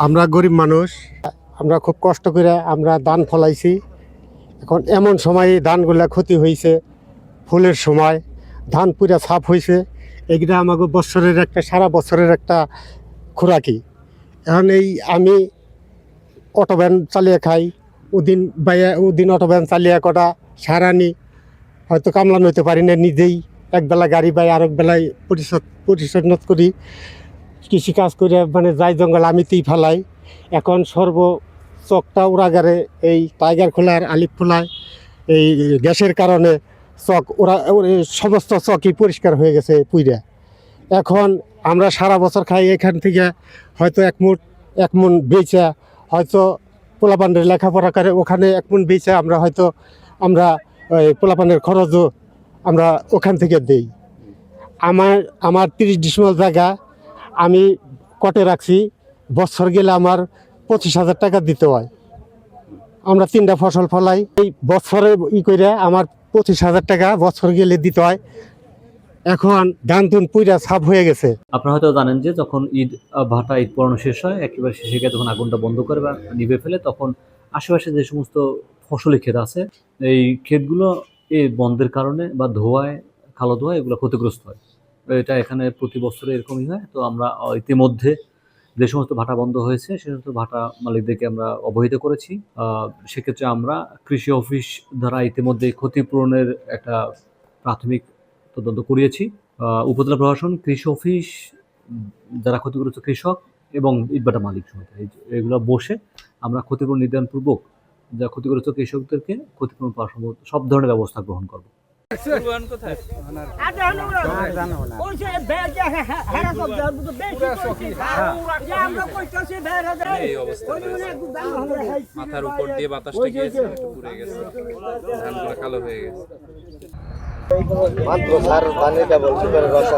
আমরা গরিব মানুষ, আমরা খুব কষ্ট করে আমরা ধান ফলাইছি। এখন এমন সময় ধানগুলা ক্ষতি হয়েছে, ফুলের সময় ধান পুরা ছাপ হয়েছে। এইটা আমাকে বছরের একটা সারা বছরের একটা খোরাকি। এখন এই আমি অটো ভ্যান চালিয়ে খাই, ওদিন বাইয়া ওদিন অটো ভ্যান চালিয়ে কটা সার আনি, হয়তো কামলান হইতে পারি না নিজেই। একবেলা গাড়ি বাই আরেক বেলায় পরিচ্ছন্ন করি, কৃষিকাজ করে মানে যাই জঙ্গল আমিতেই ফেলাই। এখন চকটা উড়াগারে এই টাইগার খোলার আলিফ খোলায় এই গ্যাসের কারণে সমস্ত চকই পরিষ্কার হয়ে গেছে পুইরা। এখন আমরা সারা বছর খাই এখান থেকে, হয়তো এক মন বেচা, হয়তো পোলাপানের লেখাপড়া করে ওখানে এক মন বেচা আমরা ওই পোলাপানের খরচও আমরা ওখান থেকে দেই। আমার 30 ডিসিমাল জায়গা আমি কটে রাখছি, বছর গেলে আমার 25,000 টাকা দিতে হয়। আমরা 3টা ফসল ফলাই, এই বছরে করে আমার 25,000 টাকা বছর গেলে দিতে হয়। এখন ধান তুন পুইরা ছাপ হয়ে গেছে। আপনারা হয়তো জানেন যে যখন ঈদ ভাটা ঈদ পড়ানো শেষ হয়, একেবারে শেষে গিয়ে যখন আগুনটা বন্ধ করে বা নিভে ফেলে, তখন আশেপাশে যে সমস্ত ফসলি ক্ষেত আছে, এই ক্ষেতগুলো এই বন্ধের কারণে বা ধোঁয়ায়, কালো ধোঁয়ায় এগুলো ক্ষতিগ্রস্ত হয়। এটা এখানে প্রতি বছরে এরকমই হয়। তো আমরা ইতিমধ্যে যে সমস্ত ভাটা বন্ধ হয়েছে সে সমস্ত ভাটা মালিকদেরকে আমরা অবহিত করেছি। সেক্ষেত্রে আমরা কৃষি অফিস দ্বারা ইতিমধ্যে ক্ষতিপূরণের একটা প্রাথমিক তদন্ত করিয়েছি। উপজেলা প্রশাসন, কৃষি অফিস, যারা ক্ষতিগ্রস্ত কৃষক এবং ইটভাটা মালিক সমিতি, এগুলো বসে আমরা ক্ষতিপূরণ নির্ধারণপূর্বক যা ক্ষতিগ্রস্ত কৃষকদেরকে ক্ষতিপূরণ পাওয়া সম্ভব সব ধরনের ব্যবস্থা গ্রহণ করব। মাথার উপর দিয়ে বাতাসটা গিয়েছে, একটু পুড়ে গেছে, ধানগুলো কালো হয়ে গেছে। মাত্র সার পানিটা বলছি করে রসা